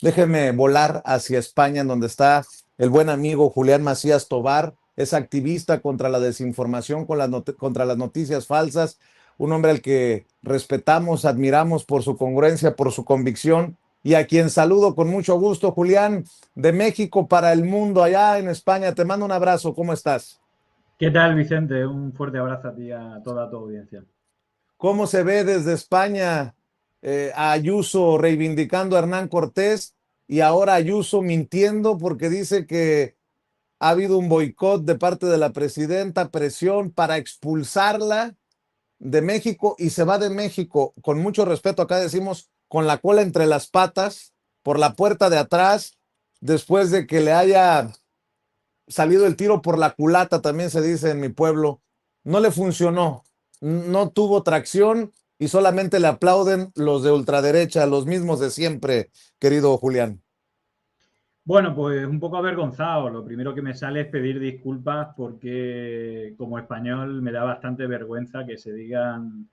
déjeme volar hacia España, en donde está el buen amigo Julián Macías Tobar, es activista contra la desinformación, contra las noticias falsas, un hombre al que respetamos, admiramos por su congruencia, por su convicción, y a quien saludo con mucho gusto, Julián, de México para el mundo, allá en España. Te mando un abrazo, ¿cómo estás? ¿Qué tal, Vicente? Un fuerte abrazo a ti y a toda tu audiencia. ¿Cómo se ve desde España a Ayuso reivindicando a Hernán Cortés y ahora Ayuso mintiendo porque dice que ha habido un boicot de parte de la presidenta, presión para expulsarla de México y se va de México, con mucho respeto, acá decimos, con la cola entre las patas, por la puerta de atrás, después de que le haya salido el tiro por la culata, también se dice en mi pueblo, no le funcionó, no tuvo tracción y solamente le aplauden los de ultraderecha, los mismos de siempre, querido Julián. Bueno, pues un poco avergonzado. Lo primero que me sale es pedir disculpas porque como español me da bastante vergüenza que se digan,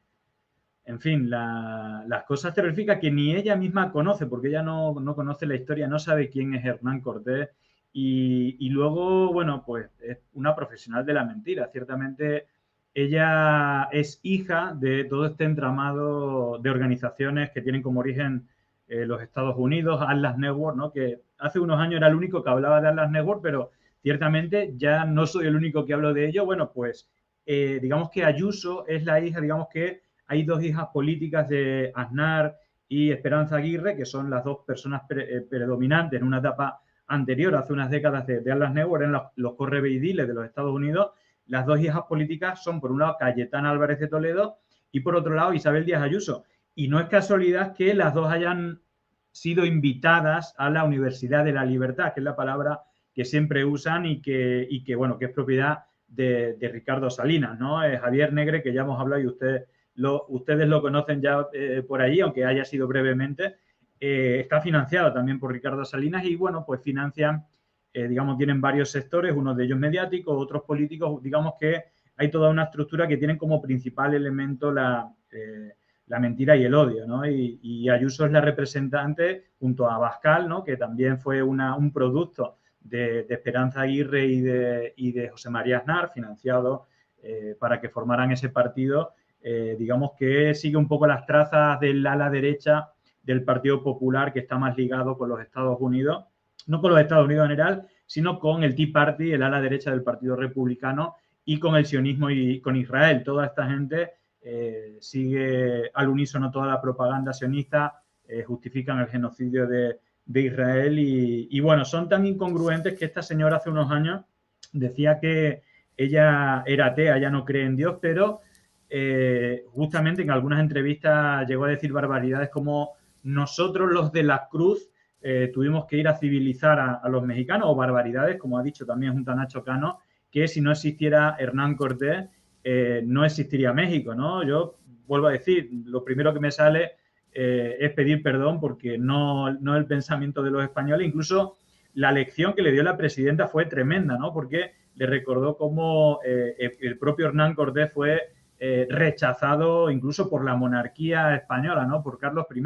en fin, las cosas terroríficas que ni ella misma conoce, porque ella no conoce la historia, no sabe quién es Hernán Cortés. Y luego, bueno, pues es una profesional de la mentira. Ciertamente ella es hija de todo este entramado de organizaciones que tienen como origen los Estados Unidos, Atlas Network, ¿no? Que hace unos años era el único que hablaba de Atlas Network, pero ciertamente ya no soy el único que hablo de ello. Bueno, pues digamos que Ayuso es la hija, digamos que hay dos hijas políticas de Aznar y Esperanza Aguirre, que son las dos personas predominantes en una etapa anterior, hace unas décadas, de Atlas Network, en los correveidiles de los Estados Unidos. Las dos hijas políticas son, por un lado, Cayetana Álvarez de Toledo y, por otro lado, Isabel Díaz Ayuso. Y no es casualidad que las dos hayan sido invitadas a la Universidad de la Libertad, que es la palabra que siempre usan y que bueno, que es propiedad de Ricardo Salinas, ¿no? Javier Negre, que ya hemos hablado y ustedes lo conocen ya por allí, aunque haya sido brevemente, está financiado también por Ricardo Salinas y, bueno, pues financian, digamos, tienen varios sectores, unos de ellos mediáticos, otros políticos, digamos que hay toda una estructura que tienen como principal elemento la mentira y el odio, ¿no? Y Ayuso es la representante junto a Abascal, ¿no? Que también fue un producto de Esperanza Aguirre y de José María Aznar, financiado para que formaran ese partido, digamos que sigue un poco las trazas del ala derecha del Partido Popular, que está más ligado con los Estados Unidos, no con los Estados Unidos en general, sino con el Tea Party, el ala derecha del Partido Republicano, y con el sionismo y con Israel. Toda esta gente sigue al unísono toda la propaganda sionista, justifican el genocidio de Israel y bueno, son tan incongruentes que esta señora hace unos años decía que ella era atea, ella no cree en Dios, pero justamente en algunas entrevistas llegó a decir barbaridades como nosotros los de la Cruz tuvimos que ir a civilizar a los mexicanos, o barbaridades, como ha dicho también Junta Nacho Cano, que si no existiera Hernán Cortés, no existiría México, ¿no? Yo vuelvo a decir, lo primero que me sale es pedir perdón porque no el pensamiento de los españoles, incluso la lección que le dio la presidenta fue tremenda, ¿no? Porque le recordó cómo el propio Hernán Cortés fue rechazado incluso por la monarquía española, ¿no? Por Carlos I.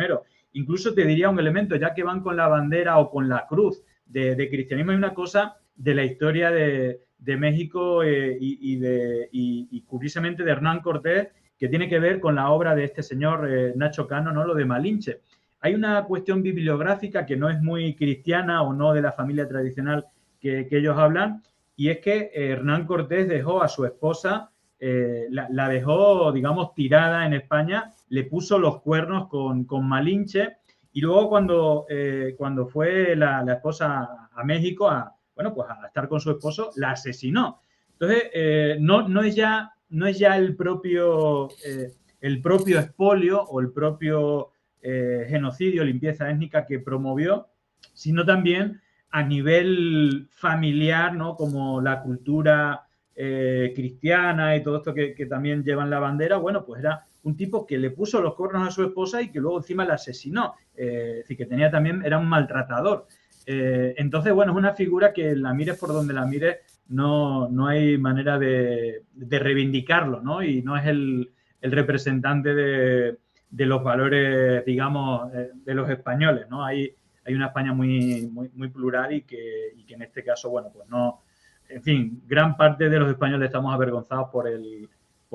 Incluso te diría un elemento, ya que van con la bandera o con la cruz de cristianismo, hay una cosa de la historia de México y curiosamente de Hernán Cortés, que tiene que ver con la obra de este señor Nacho Cano, ¿no? Lo de Malinche. Hay una cuestión bibliográfica que no es muy cristiana o no de la familia tradicional que ellos hablan, y es que Hernán Cortés dejó a su esposa, la dejó, digamos, tirada en España, le puso los cuernos con Malinche, y luego cuando fue la esposa a México, bueno, pues a estar con su esposo, la asesinó. Entonces, no es ya el propio expolio o el propio genocidio, limpieza étnica que promovió, sino también a nivel familiar, ¿no? Como la cultura cristiana y todo esto que también llevan la bandera, bueno, pues era un tipo que le puso los cuernos a su esposa y que luego encima la asesinó. Es decir, que tenía también, era un maltratador. Entonces, bueno, es una figura que la mires por donde la mires, no hay manera de reivindicarlo, ¿no? Y no es el representante de los valores, digamos, de los españoles, ¿no? Hay hay una España muy, muy, muy plural y que en este caso, bueno, pues no, en fin, gran parte de los españoles estamos avergonzados por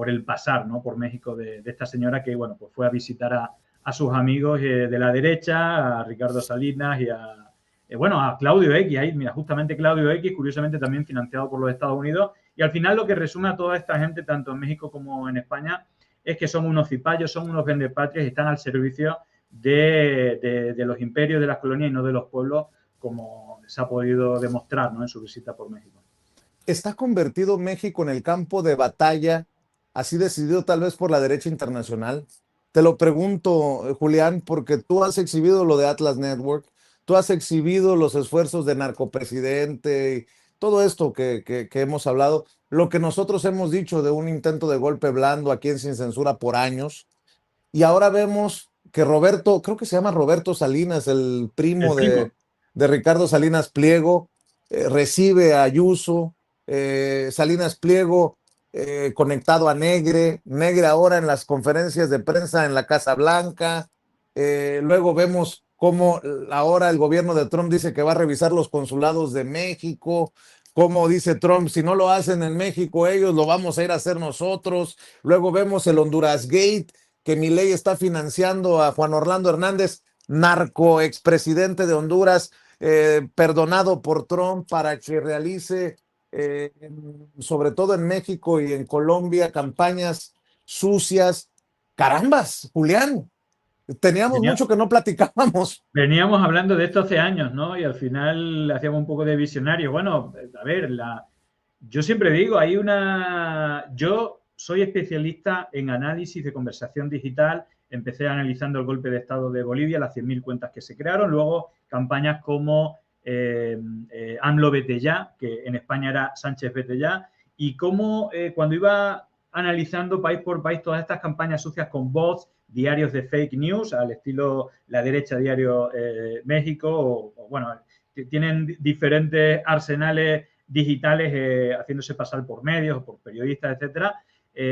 el pasar, ¿no? Por México de esta señora que, bueno, pues fue a visitar a sus amigos de la derecha, a Ricardo Salinas y bueno, a Claudio X, ahí, mira, justamente Claudio X, curiosamente también financiado por los Estados Unidos, y al final lo que resume a toda esta gente, tanto en México como en España, es que son unos cipayos, son unos vendepatrias y están al servicio de los imperios, de las colonias y no de los pueblos, como se ha podido demostrar, ¿no? En su visita por México. ¿Está convertido México en el campo de batalla, así decidido tal vez por la derecha internacional? Te lo pregunto, Julián, porque tú has exhibido lo de Atlas Network, tú has exhibido los esfuerzos de narcopresidente, y todo esto que hemos hablado, lo que nosotros hemos dicho de un intento de golpe blando aquí en Sin Censura por años, y ahora vemos que Roberto, creo que se llama Roberto Salinas, el El primo primo. de Ricardo Salinas Pliego, recibe a Ayuso, Salinas Pliego conectado a Negre, Negre ahora en las conferencias de prensa en la Casa Blanca, luego vemos cómo ahora el gobierno de Trump dice que va a revisar los consulados de México, como dice Trump, si no lo hacen en México ellos, lo vamos a ir a hacer nosotros, luego vemos el Honduras Gate, que Milei está financiando a Juan Orlando Hernández, narco expresidente de Honduras, perdonado por Trump para que realice, sobre todo en México y en Colombia, campañas sucias. Carambas, Julián, teníamos Venía, mucho que no platicábamos. veníamos hablando de esto hace años, ¿no? Y al final hacíamos un poco de visionario. Bueno, a ver, yo siempre digo, yo soy especialista en análisis de conversación digital. Empecé analizando el golpe de Estado de Bolivia, las 100.000 cuentas que se crearon, luego campañas como AMLO Vete Ya, que en España era Sánchez Vete Ya, y cómo cuando iba analizando país por país todas estas campañas sucias con bots, diarios de fake news, al estilo La Derecha Diario México, bueno, tienen diferentes arsenales digitales haciéndose pasar por medios, por periodistas, etcétera.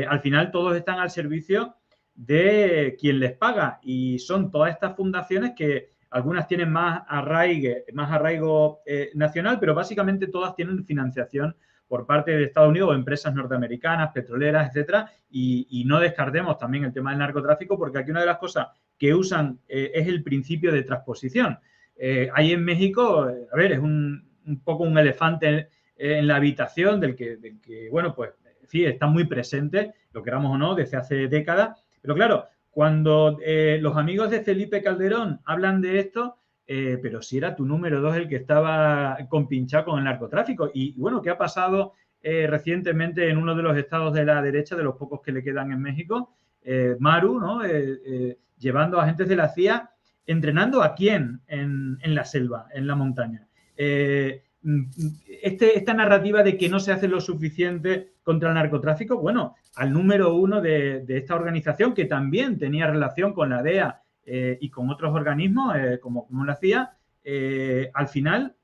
Al final todos están al servicio de quien les paga y son todas estas fundaciones que algunas tienen más arraigo nacional, pero básicamente todas tienen financiación por parte de Estados Unidos o empresas norteamericanas, petroleras, etcétera, y no descartemos también el tema del narcotráfico, porque aquí una de las cosas que usan es el principio de transposición. Ahí en México, a ver, es un poco un elefante en la habitación del que, bueno, pues sí, está muy presente, lo queramos o no, desde hace décadas, pero claro, cuando los amigos de Felipe Calderón hablan de esto, pero si era tu número 2 el que estaba compinchado con el narcotráfico. Y bueno, ¿qué ha pasado recientemente en uno de los estados de la derecha, de los pocos que le quedan en México? Maru, ¿no? Llevando a agentes de la CIA, entrenando a quién en la selva, en la montaña. Esta narrativa de que no se hace lo suficiente contra el narcotráfico, bueno, al número 1 de esta organización, que también tenía relación con la DEA y con otros organismos, como la CIA, al final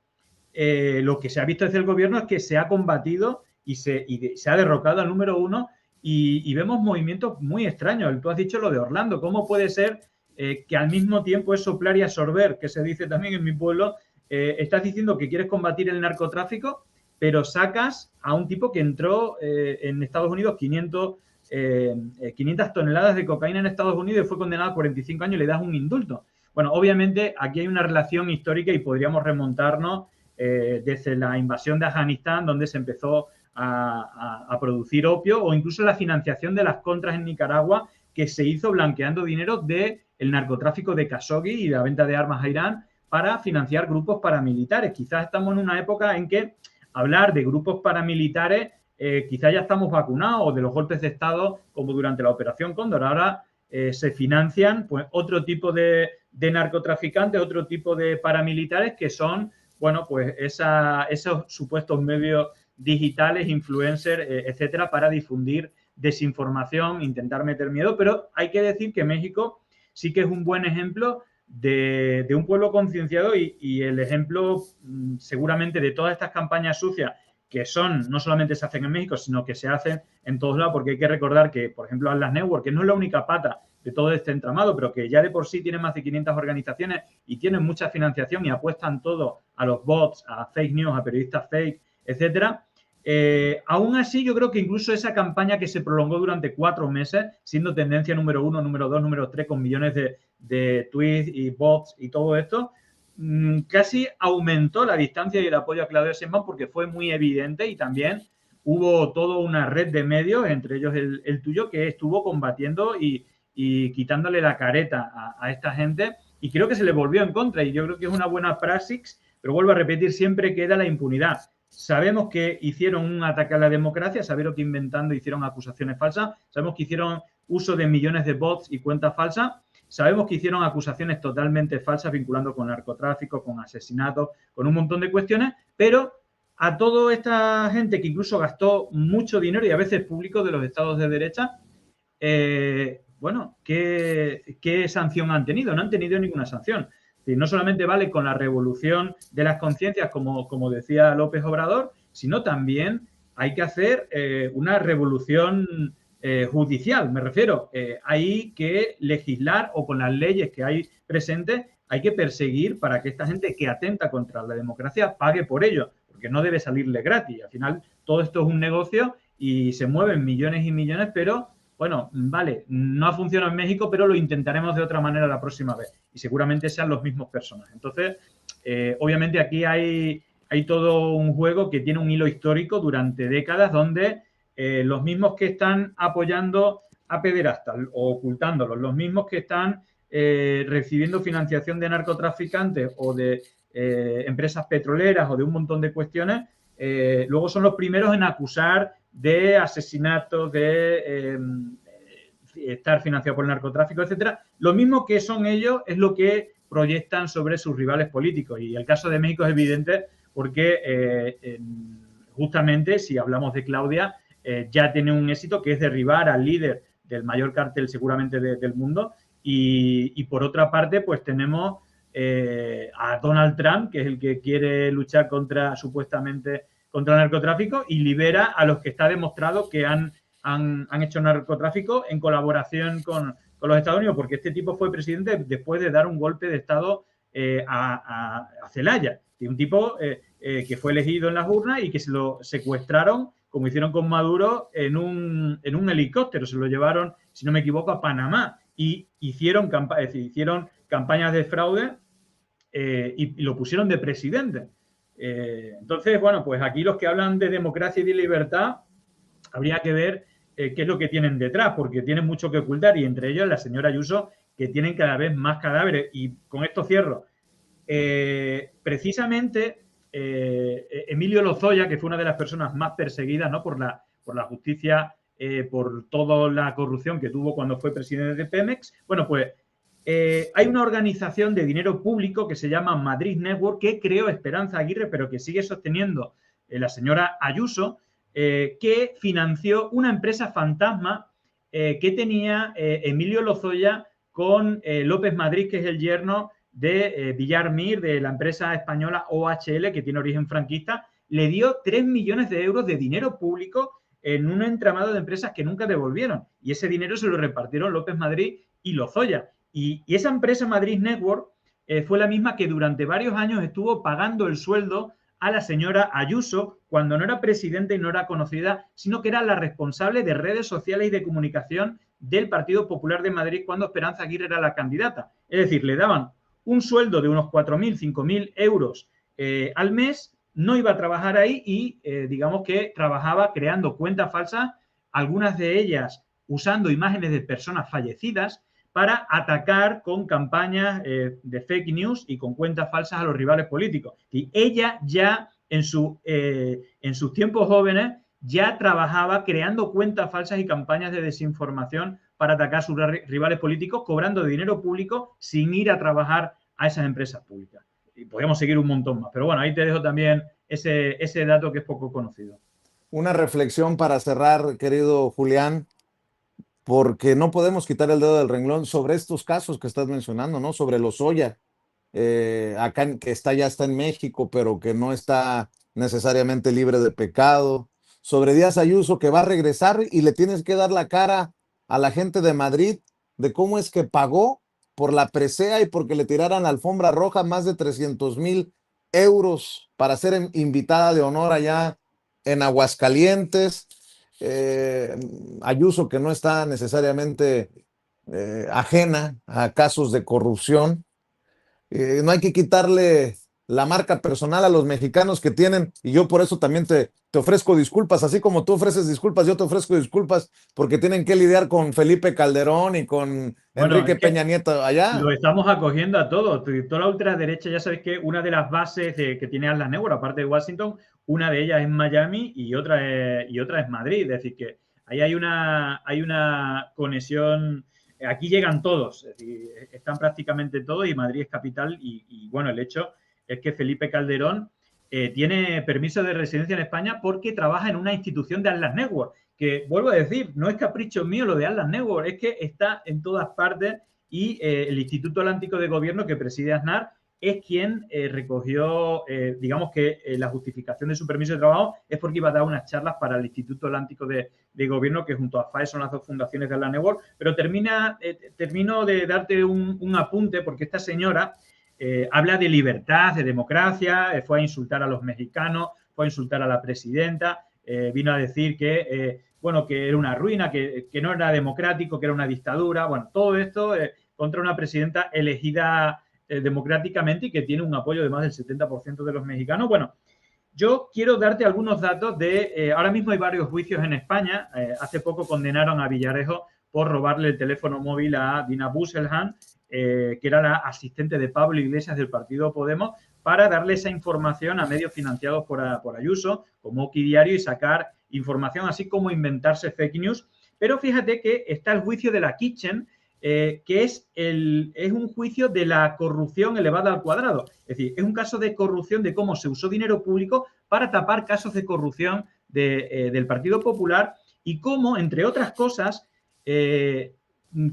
lo que se ha visto desde el gobierno es que se ha combatido y se ha derrocado al número 1 y vemos movimientos muy extraños. Tú has dicho lo de Orlando. ¿Cómo puede ser que al mismo tiempo es soplar y absorber, que se dice también en mi pueblo, estás diciendo que quieres combatir el narcotráfico, pero sacas a un tipo que entró en Estados Unidos 500 toneladas de cocaína en Estados Unidos y fue condenado a 45 años y le das un indulto? Bueno, obviamente aquí hay una relación histórica y podríamos remontarnos desde la invasión de Afganistán, donde se empezó a producir opio, o incluso la financiación de las contras en Nicaragua, que se hizo blanqueando dinero del narcotráfico de Khashoggi y la venta de armas a Irán para financiar grupos paramilitares. Quizás estamos en una época en que hablar de grupos paramilitares quizás ya estamos vacunados, o de los golpes de Estado como durante la Operación Cóndor. Ahora se financian pues otro tipo de narcotraficantes, otro tipo de paramilitares que son, bueno, pues esos supuestos medios digitales, influencers, etcétera, para difundir desinformación, intentar meter miedo. Pero hay que decir que México sí que es un buen ejemplo de un pueblo concienciado y el ejemplo seguramente de todas estas campañas sucias que no solamente se hacen en México, sino que se hacen en todos lados, porque hay que recordar que, por ejemplo, Atlas Network, que no es la única pata de todo este entramado, pero que ya de por sí tienen más de 500 organizaciones y tienen mucha financiación y apuestan todo a los bots, a fake news, a periodistas fake, etcétera. Aún así, yo creo que incluso esa campaña que se prolongó durante 4 meses, siendo tendencia número 1, número 2, número 3, con millones de tweets y bots y todo esto, casi aumentó la distancia y el apoyo a Claudia Sheinbaum porque fue muy evidente y también hubo toda una red de medios, entre ellos el tuyo, que estuvo combatiendo y quitándole la careta a esta gente, y creo que se le volvió en contra, y yo creo que es una buena praxis, pero vuelvo a repetir, siempre queda la impunidad. Sabemos que hicieron un ataque a la democracia, sabemos que inventando hicieron acusaciones falsas, sabemos que hicieron uso de millones de bots y cuentas falsas, sabemos que hicieron acusaciones totalmente falsas vinculando con narcotráfico, con asesinatos, con un montón de cuestiones, pero a toda esta gente que incluso gastó mucho dinero y a veces público de los estados de derecha, bueno, ¿qué sanción han tenido? No han tenido ninguna sanción. Es decir, no solamente vale con la revolución de las conciencias, como decía López Obrador, sino también hay que hacer una revolución judicial. Me refiero, hay que legislar, o con las leyes que hay presentes, hay que perseguir para que esta gente que atenta contra la democracia pague por ello, porque no debe salirle gratis. Al final, todo esto es un negocio y se mueven millones y millones, pero bueno, vale, no ha funcionado en México, pero lo intentaremos de otra manera la próxima vez. Y seguramente sean los mismos personajes. Entonces, obviamente aquí hay todo un juego que tiene un hilo histórico durante décadas, donde los mismos que están apoyando a pederastas o ocultándolos, los mismos que están recibiendo financiación de narcotraficantes o de empresas petroleras o de un montón de cuestiones, luego son los primeros en acusar de asesinatos, de estar financiado por el narcotráfico, etcétera. Lo mismo que son ellos es lo que proyectan sobre sus rivales políticos. Y el caso de México es evidente porque justamente, si hablamos de Claudia, ya tiene un éxito que es derribar al líder del mayor cártel seguramente del mundo. Y por otra parte, pues tenemos a Donald Trump, que es el que quiere luchar supuestamente contra el narcotráfico, y libera a los que está demostrado que han hecho narcotráfico en colaboración con los Estados Unidos, porque este tipo fue presidente después de dar un golpe de Estado a Zelaya, un tipo que fue elegido en las urnas y que se lo secuestraron, como hicieron con Maduro, en un helicóptero. Se lo llevaron, si no me equivoco, a Panamá, y hicieron campañas de fraude y lo pusieron de presidente. Entonces, bueno, pues aquí los que hablan de democracia y de libertad, habría que ver qué es lo que tienen detrás, porque tienen mucho que ocultar, y entre ellos la señora Ayuso, que tienen cada vez más cadáveres. Y con esto cierro. Precisamente Emilio Lozoya, que fue una de las personas más perseguidas, ¿no?, por la justicia, por toda la corrupción que tuvo cuando fue presidente de Pemex, bueno, pues hay una organización de dinero público que se llama Madrid Network, que creó Esperanza Aguirre, pero que sigue sosteniendo la señora Ayuso, que financió una empresa fantasma que tenía Emilio Lozoya con López Madrid, que es el yerno de Villar Mir, de la empresa española OHL, que tiene origen franquista. Le dio 3 millones de euros de dinero público en un entramado de empresas que nunca devolvieron. Y ese dinero se lo repartieron López Madrid y Lozoya. Y esa empresa Madrid Network fue la misma que durante varios años estuvo pagando el sueldo a la señora Ayuso cuando no era presidenta y no era conocida, sino que era la responsable de redes sociales y de comunicación del Partido Popular de Madrid cuando Esperanza Aguirre era la candidata. Es decir, le daban un sueldo de unos 4.000, 5.000 euros al mes, no iba a trabajar ahí y digamos que trabajaba creando cuentas falsas, algunas de ellas usando imágenes de personas fallecidas, para atacar con campañas de fake news y con cuentas falsas a los rivales políticos. Y ella ya en sus tiempos jóvenes ya trabajaba creando cuentas falsas y campañas de desinformación para atacar a sus rivales políticos, cobrando dinero público sin ir a trabajar a esas empresas públicas. Y podríamos seguir un montón más. Pero bueno, ahí te dejo también ese dato que es poco conocido. Una reflexión para cerrar, querido Julián, porque no podemos quitar el dedo del renglón sobre estos casos que estás mencionando, ¿no? Sobre Lozoya, acá que ya está en México, pero que no está necesariamente libre de pecado. Sobre Díaz Ayuso, que va a regresar y le tienes que dar la cara a la gente de Madrid de cómo es que pagó por la presea y porque le tiraran alfombra roja más de 300,000 euros para ser invitada de honor allá en Aguascalientes. Ayuso, que no está necesariamente ajena a casos de corrupción. No hay que quitarle la marca personal a los mexicanos que tienen, y yo por eso también te ofrezco disculpas, así como tú ofreces disculpas, yo te ofrezco disculpas porque tienen que lidiar con Felipe Calderón y con Bueno, Enrique es que Peña Nieto allá. lo estamos acogiendo a todos. Toda la ultraderecha, ya sabéis que una de las bases que tiene Atlas Network, aparte de Washington, una de ellas es Miami y otra es Madrid. Es decir, que ahí hay una conexión. Aquí llegan todos, es decir, están prácticamente todos y Madrid es capital. Bueno, el hecho es que Felipe Calderón tiene permiso de residencia en España porque trabaja en una institución de Atlas Network. Que vuelvo a decir, no es capricho mío lo de Atlas Network, es que está en todas partes y el Instituto Atlántico de Gobierno que preside Aznar es quien recogió, digamos que la justificación de su permiso de trabajo es porque iba a dar unas charlas para el Instituto Atlántico de Gobierno, que junto a FAE son las dos fundaciones de Atlas Network. Pero termino de darte un apunte, porque esta señora habla de libertad, de democracia, fue a insultar a los mexicanos, fue a insultar a la presidenta, vino a decir que bueno, que era una ruina, que no era democrático, que era una dictadura. Bueno, todo esto contra una presidenta elegida democráticamente y que tiene un apoyo de más del 70% de los mexicanos. Bueno, yo quiero darte algunos datos de... ahora mismo hay varios juicios en España. Hace poco condenaron a Villarejo por robarle el teléfono móvil a Dina Busselhan, que era la asistente de Pablo Iglesias del partido Podemos, para darle esa información a medios financiados por Ayuso, como Oki Diario, y sacar información, así como inventarse fake news. Pero fíjate que está el juicio de la Kitchen, que es un juicio de la corrupción elevada al cuadrado. Es decir, es un caso de corrupción, de cómo se usó dinero público para tapar casos de corrupción del Partido Popular y cómo, entre otras cosas,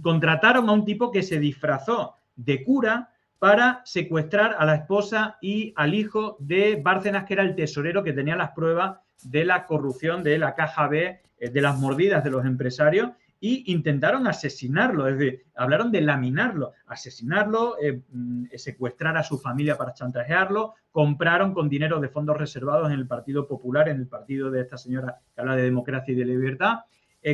contrataron a un tipo que se disfrazó de cura para secuestrar a la esposa y al hijo de Bárcenas, que era el tesorero que tenía las pruebas de la corrupción de la Caja B, de las mordidas de los empresarios, y intentaron asesinarlo. Es decir, hablaron de laminarlo, asesinarlo, secuestrar a su familia para chantajearlo. Compraron con dinero de fondos reservados en el Partido Popular, en el partido de esta señora que habla de democracia y de libertad.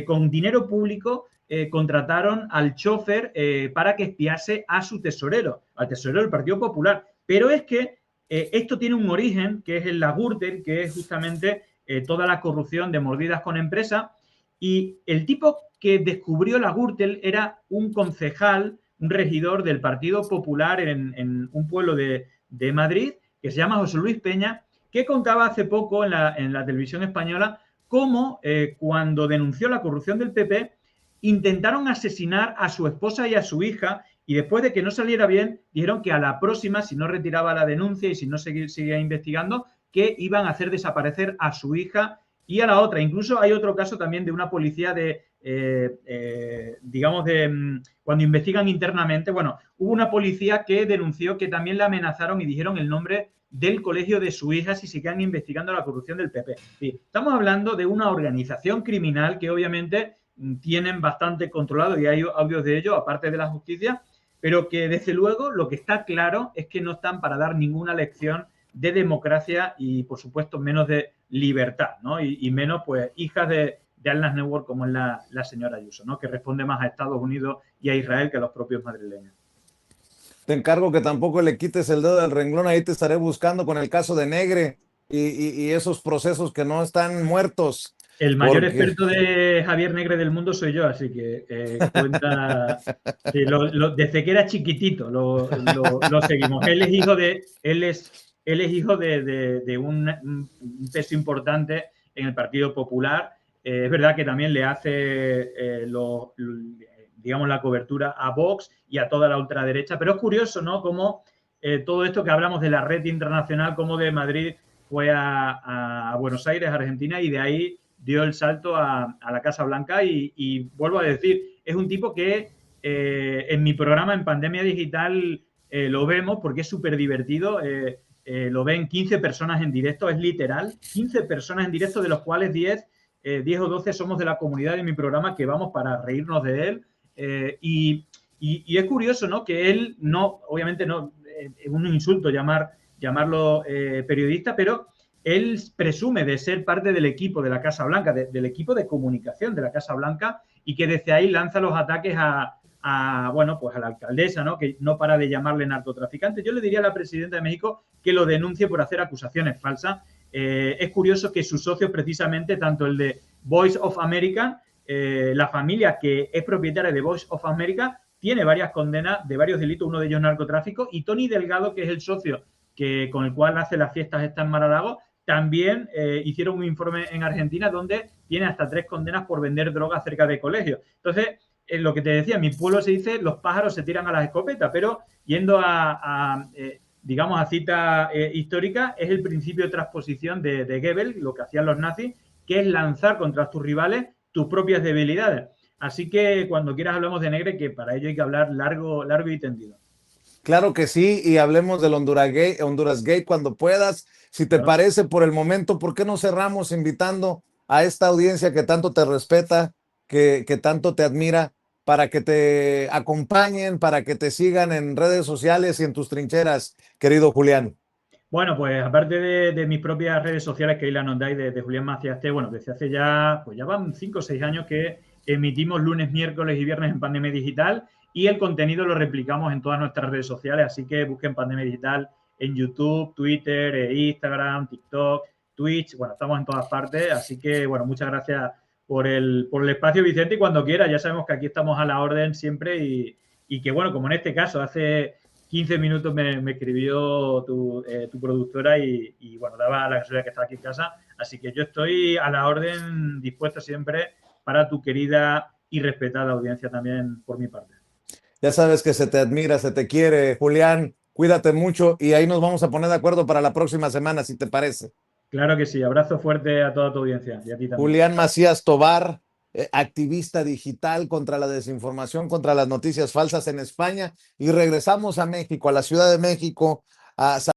Con dinero público contrataron al chofer para que espiase a su tesorero, al tesorero del Partido Popular. Pero es que esto tiene un origen, que es el la Gürtel, que es justamente toda la corrupción de mordidas con empresas. Y el tipo que descubrió la Gürtel era un concejal, un regidor del Partido Popular en un pueblo de Madrid, que se llama José Luis Peña, que contaba hace poco en la televisión española cómo cuando denunció la corrupción del PP intentaron asesinar a su esposa y a su hija, y después de que no saliera bien, dijeron que a la próxima, si no retiraba la denuncia y si no seguía investigando, que iban a hacer desaparecer a su hija y a la otra. Incluso hay otro caso también de una policía digamos, cuando investigan internamente. Bueno, hubo una policía que denunció que también la amenazaron y dijeron el nombre del colegio de su hija si seguían investigando la corrupción del PP. Sí, estamos hablando de una organización criminal que obviamente tienen bastante controlado, y hay audios de ello, aparte de la justicia, pero que desde luego lo que está claro es que no están para dar ninguna lección de democracia y, por supuesto, menos de libertad, ¿no? Y menos, pues, hijas de Atlas Network como es la señora Ayuso, ¿no? Que responde más a Estados Unidos y a Israel que a los propios madrileños. Te encargo que tampoco le quites el dedo del renglón, ahí te estaré buscando con el caso de Negre y esos procesos que no están muertos. El mayor experto de Javier Negre del mundo soy yo, así que cuenta. Sí, desde que era chiquitito lo seguimos. Él es hijo de un peso importante en el Partido Popular. Es verdad que también le hace digamos, la cobertura a Vox y a toda la ultraderecha, pero es curioso, ¿no? Cómo todo esto que hablamos de la red internacional, como de Madrid fue a Buenos Aires, Argentina, y de ahí dio el salto a la Casa Blanca y vuelvo a decir, es un tipo que en mi programa en Pandemia Digital lo vemos porque es súper divertido, lo ven 15 personas en directo, es literal, 15 personas en directo, de los cuales 10 o 12 somos de la comunidad de mi programa, que vamos para reírnos de él. Y es curioso, ¿no? Que él no, obviamente no, es un insulto llamarlo periodista, pero él presume de ser parte del equipo de la Casa Blanca, del equipo de comunicación de la Casa Blanca, y que desde ahí lanza los ataques bueno, pues a la alcaldesa, ¿no? Que no para de llamarle narcotraficante. Yo le diría a la presidenta de México que lo denuncie por hacer acusaciones falsas. Es curioso que sus socios, precisamente, tanto el de Voice of America, la familia que es propietaria de Voice of America, tiene varias condenas de varios delitos, uno de ellos narcotráfico, y Tony Delgado, que es el socio con el cual hace las fiestas estas en Mar-a-Lago, también hicieron un informe en Argentina donde tiene hasta 3 condenas por vender drogas cerca de colegios. Entonces, lo que te decía, en mi pueblo se dice los pájaros se tiran a las escopetas, pero yendo digamos, a cita histórica, es el principio de transposición de Goebbels, lo que hacían los nazis, que es lanzar contra tus rivales tus propias debilidades. Así que cuando quieras hablamos de Negre, que para ello hay que hablar largo y tendido. Claro que sí, y hablemos del Honduras Gate cuando puedas. Si te Claro. parece, por el momento, ¿por qué no cerramos invitando a esta audiencia que tanto te respeta, que tanto te admira, para que te acompañen, para que te sigan en redes sociales y en tus trincheras, querido Julián? Bueno, pues aparte de mis propias redes sociales, que ahí la Nondai de Julián Maciaste, bueno, desde hace ya, pues ya van 5 o 6 años que emitimos lunes, miércoles y viernes en Pandemia Digital, y el contenido lo replicamos en todas nuestras redes sociales, así que busquen Pandemia Digital en YouTube, Twitter, Instagram, TikTok, Twitch, bueno, estamos en todas partes, así que, bueno, muchas gracias por el espacio, Vicente, y cuando quiera, ya sabemos que aquí estamos a la orden siempre y que, bueno, como en este caso, hace 15 minutos me escribió tu productora y, bueno, daba la casualidad que está aquí en casa. Así que yo estoy a la orden, dispuesto siempre para tu querida y respetada audiencia también por mi parte. Ya sabes que se te admira, se te quiere, Julián. Cuídate mucho y ahí nos vamos a poner de acuerdo para la próxima semana, si te parece. Claro que sí. Abrazo fuerte a toda tu audiencia y a ti también. Julián Macías Tobar, activista digital contra la desinformación, contra las noticias falsas en España. Y regresamos a México, a la Ciudad de México, a